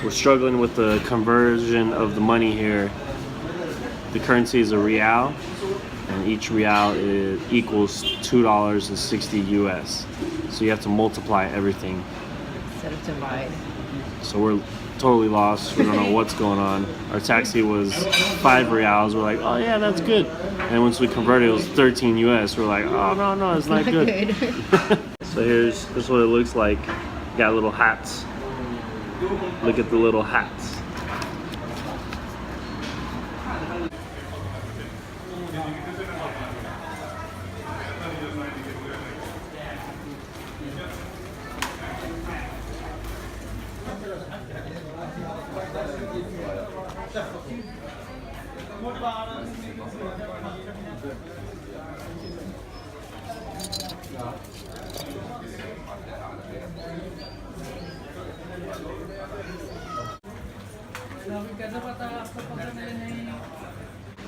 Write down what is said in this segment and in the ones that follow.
We're struggling with the conversion of the money here. The currency is a real, and each real equals $2.60 US. So you have to multiply everything instead of divide. So we're totally lost. We don't know what's going on. Our taxi was 5 reals. We're like, oh yeah, that's good. And once we converted, it was 13 US. We're like, oh no, it's not good. So this is what it looks like. Got little hats. Look at the little hats.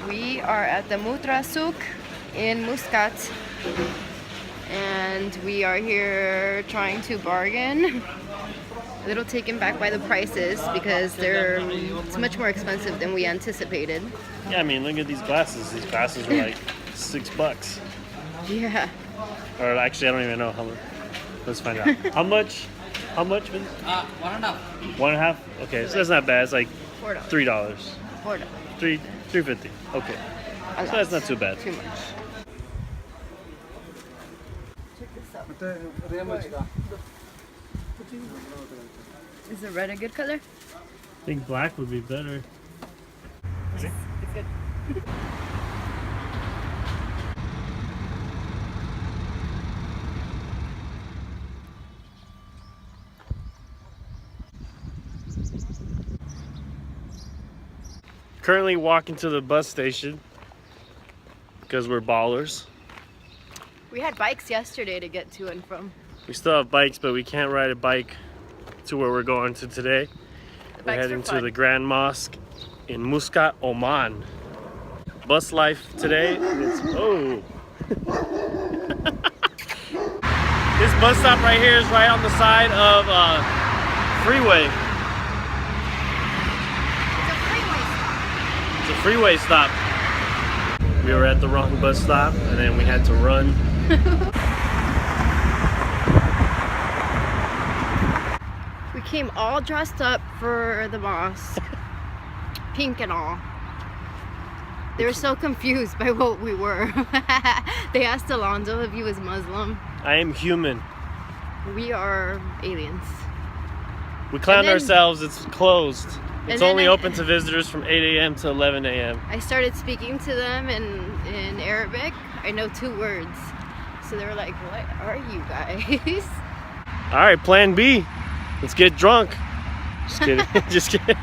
We are at the Mutra Souk in Muscat, and we are here trying to bargain. A little taken back by the prices because it's much more expensive than we anticipated. Yeah, I mean, look at these glasses. These glasses are like $6. Yeah. Or actually, I don't even know how much. Let's find out. How much? How much? 1.5. 1.5? Okay, so that's not bad. It's like $4. $3. $4. $3.50. Okay. So that's not too bad. Too much. Check this out. Is the red a good color? I think black would be better. It's good. Currently walking to the bus station because we're ballers. We had bikes yesterday to get to and from. We still have bikes, but we can't ride a bike to where we're going to today. We're heading to the Grand Mosque in Muscat, Oman. Bus life today is, oh. This bus stop right here is right on the side of freeway. It's a freeway stop. We were at the wrong bus stop and then we had to run. We came all dressed up for the mosque. Pink and all. They were so confused by what we were. They asked Alonzo if he was Muslim. I am human. We are aliens. We clowned ourselves, it's closed. It's only I open to visitors from 8 a.m. to 11 a.m. I started speaking to them in Arabic. I know 2 words. So they were like, what are you guys? Alright, plan B. Let's get drunk. Just kidding. Just kidding.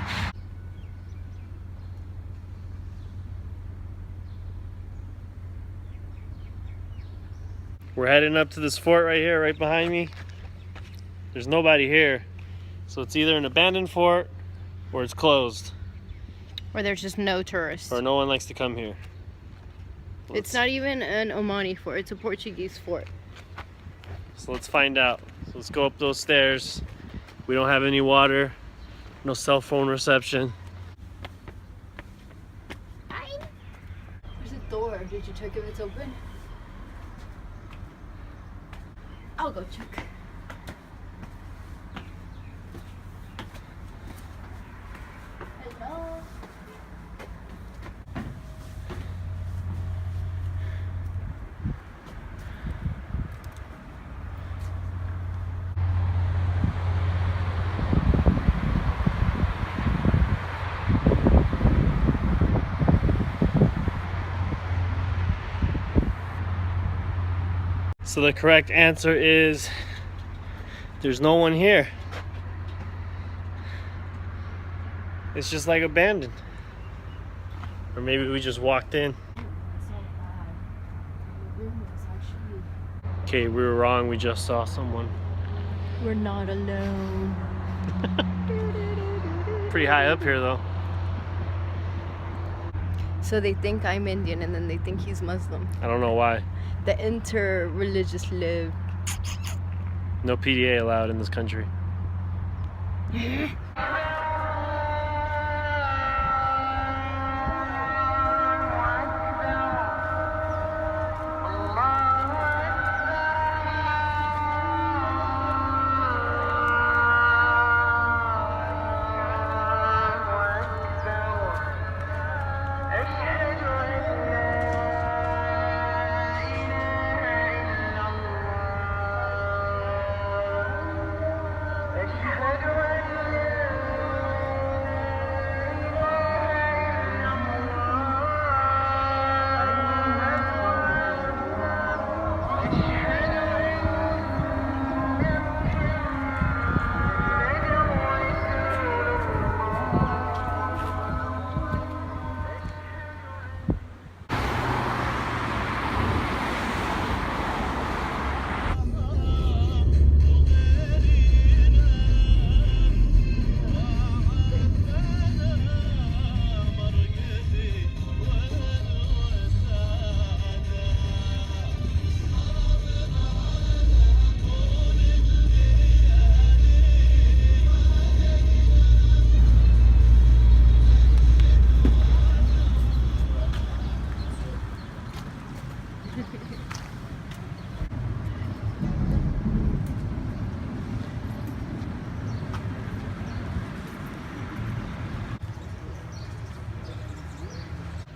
We're heading up to this fort right here, right behind me. There's nobody here. So it's either an abandoned fort or it's closed. Or there's just no tourists. Or no one likes to come here. It's not even an Omani fort, it's a Portuguese fort. So let's find out. So let's go up those stairs. We don't have any water, no cell phone reception. There's a door. Did you check if it's open? I'll go check. Hello. So the correct answer is there's no one here. It's just like abandoned. Or maybe we just walked in. Okay, we were wrong. We just saw someone. We're not alone. Pretty high up here though. So they think I'm Indian and then they think he's Muslim. I don't know why. The inter-religious live. No PDA allowed in this country.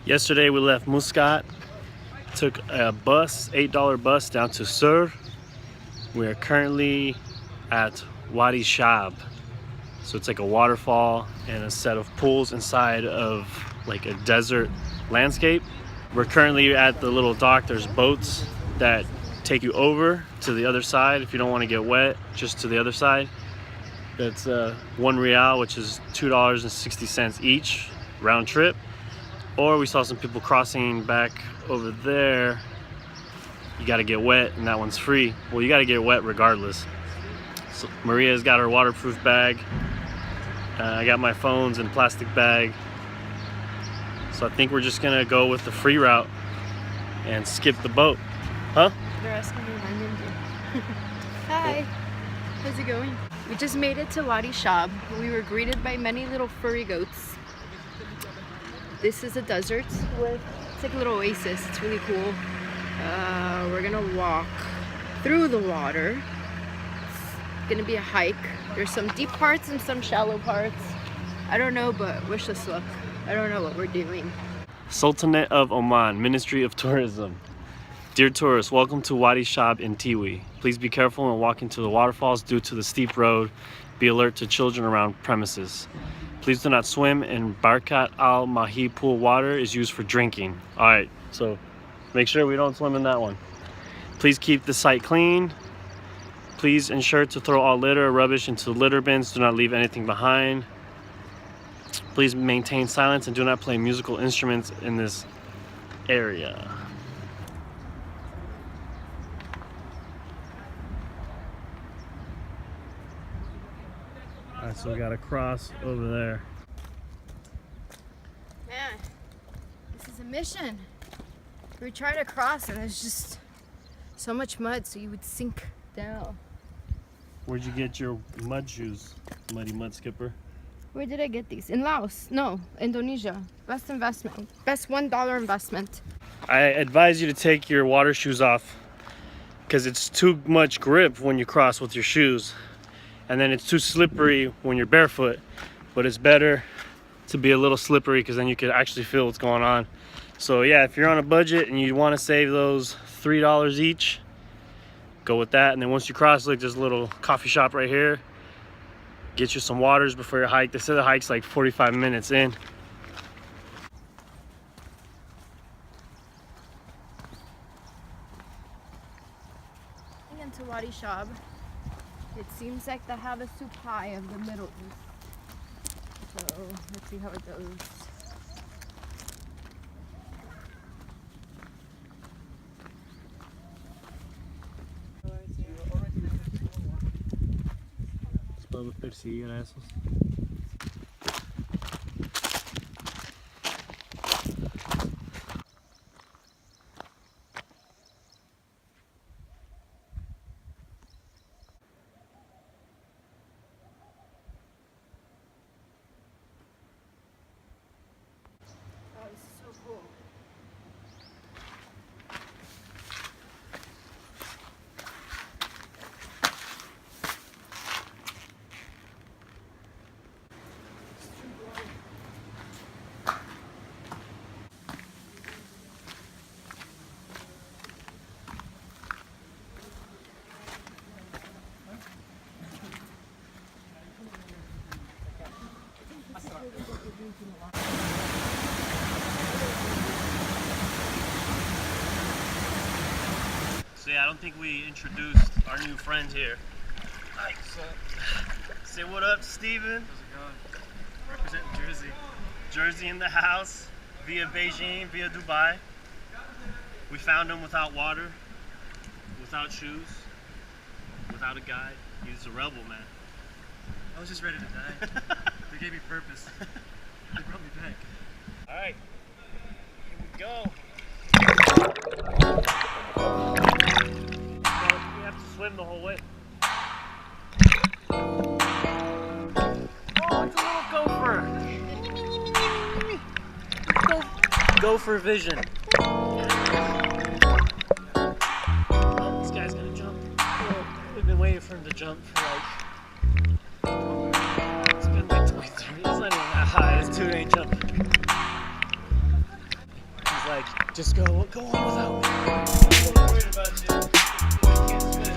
Yesterday we left Muscat, took a bus, $8 bus down to Sur. We are currently at Wadi Shab. So it's like a waterfall and a set of pools inside of like a desert landscape. We're currently at the little dock. There's boats that take you over to the other side if you don't want to get wet, just to the other side. That's 1 real, which is $2.60 each round trip. Or we saw some people crossing back over there. You got to get wet, and that one's free. Well, you got to get wet regardless. So Maria's got her waterproof bag. I got my phones in a plastic bag. So I think we're just gonna go with the free route and skip the boat. Huh? They're asking me my name. Hi. How's it going? We just made it to Wadi Shab. We were greeted by many little furry goats. This is a desert with, it's like a little oasis. It's really cool. We're gonna walk through the water. It's gonna be a hike. There's some deep parts and some shallow parts. I don't know, but wish us luck. I don't know what we're doing. Sultanate of Oman, Ministry of Tourism. Dear tourists, welcome to Wadi Shab in Tiwi. Please be careful when walking to the waterfalls due to the steep road. Be alert to children around premises. Please do not swim in Barkat Al Mahi pool. Water is used for drinking. All right, so make sure we don't swim in that one. Please keep the site clean. Please ensure to throw all litter or rubbish into litter bins. Do not leave anything behind. Please maintain silence and do not play musical instruments in this area. All right, so we got to cross over there. Man, this is a mission. We tried to cross and there's just so much mud, so you would sink down. Where'd you get your mud shoes, muddy mud skipper? Where did I get these? In Laos? No, Indonesia. Best investment. Best $1 investment. I advise you to take your water shoes off because it's too much grip when you cross with your shoes. And then it's too slippery when you're barefoot. But it's better to be a little slippery because then you can actually feel what's going on. So yeah, if you're on a budget and you want to save those $3 each, go with that. And then once you cross, look, there's a little coffee shop right here. Get you some waters before your hike. They said the hike's like 45 minutes in. Into Wadi Shab. It seems like they have a supply of the Middle East. So let's see how it goes. Podemos perseguir a esos. Oh, this is so cool. So yeah, I don't think we introduced our new friend here. Hi, say what up, Steven. How's it going? Represent Jersey. Jersey in the house, via Beijing, via Dubai. We found him without water, without shoes, without a guide. He's a rebel, man. I was just ready to die. They gave me purpose. They brought me back. All right, here we go. We have to swim the whole way. Oh, it's a little gopher. Gopher vision. Oh, this guy's gonna jump. We've been waiting for him to jump for like, it's been like 23. It's not even that high. This dude ain't jumping. like, just go on without me. I'm worried about you. I can't spit.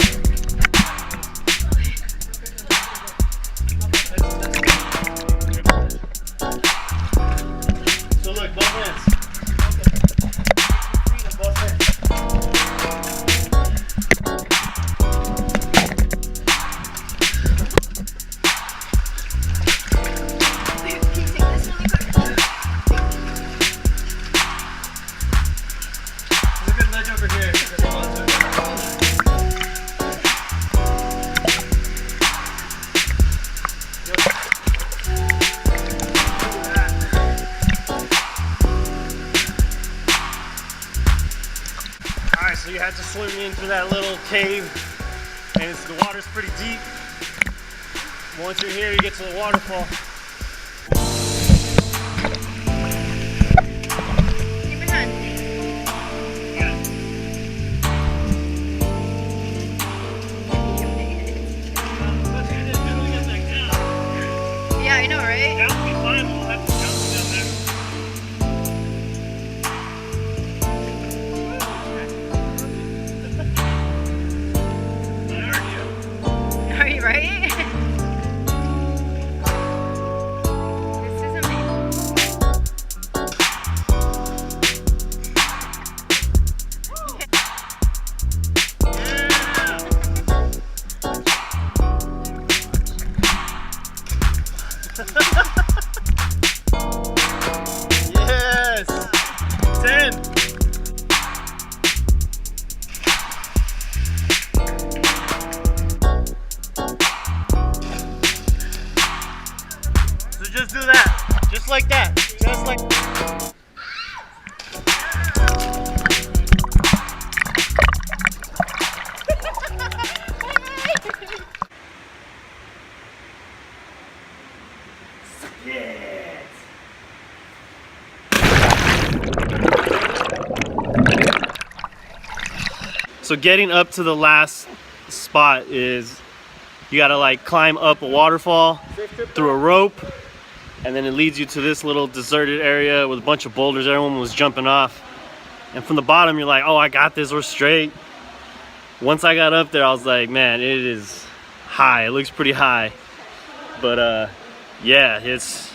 So look, both hands. Both hands. Over here. Alright, so you had to swim into that little cave, and the water's pretty deep. Once you're here, you get to the waterfall. Yeah, I know, right? That would be fine, we'll have to jump down there. Are you right? This is amazing. Yes! 10! So just do that. Just like that. Just like... Yes! So getting up to the last spot is you gotta like climb up a waterfall through a rope, and then it leads you to this little deserted area with a bunch of boulders. Everyone was jumping off, and from the bottom you're like, oh, I got this, we're straight. Once I got up there, I was like, man, it is high. It looks pretty high, but yeah, it's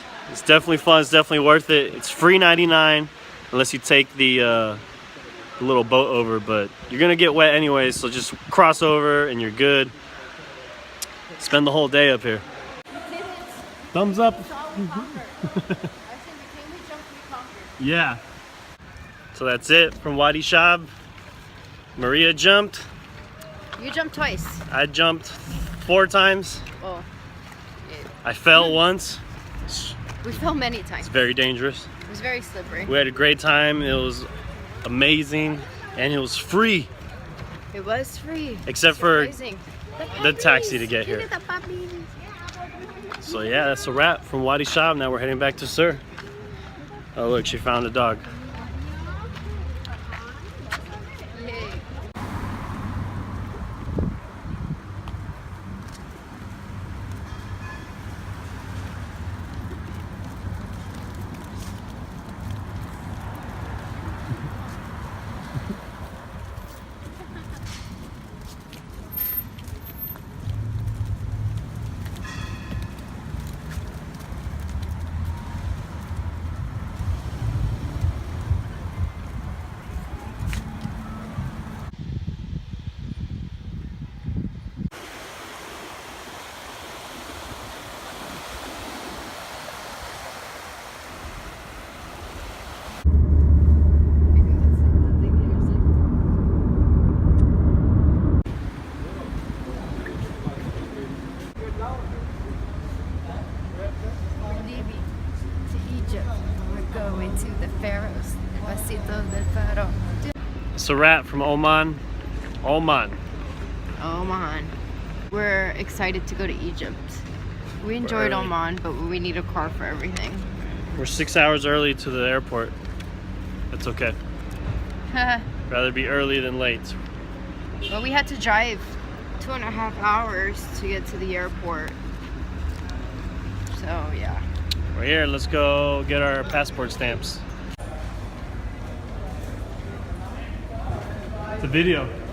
definitely fun. It's definitely worth it. It's free 99 unless you take the little boat over, but you're gonna get wet anyway, so just cross over and you're good. Spend the whole day up here. Thumbs up. Yeah. So that's it from Wadi Shab. Maria jumped. You jumped twice. I jumped 4 times. Oh. I fell once. We fell many times. It's very dangerous. It was very slippery. We had a great time. It was amazing, and it was free. It was free. Except for Surprising. the taxi to get here. So yeah, that's a wrap from Wadi Shab. Now we're heading back to Sir. Oh look, she found a dog. Yay. Going to the Pharaohs. Pasito del Faro. It's a wrap from Oman. Oman. Oman. We're excited to go to Egypt. We enjoyed early. Oman, but we need a car for everything. We're 6 hours early to the airport. That's okay. Rather be early than late. Well, we had to drive 2.5 hours to get to the airport. So yeah. We're here. Let's go get our passport stamps. It's a video.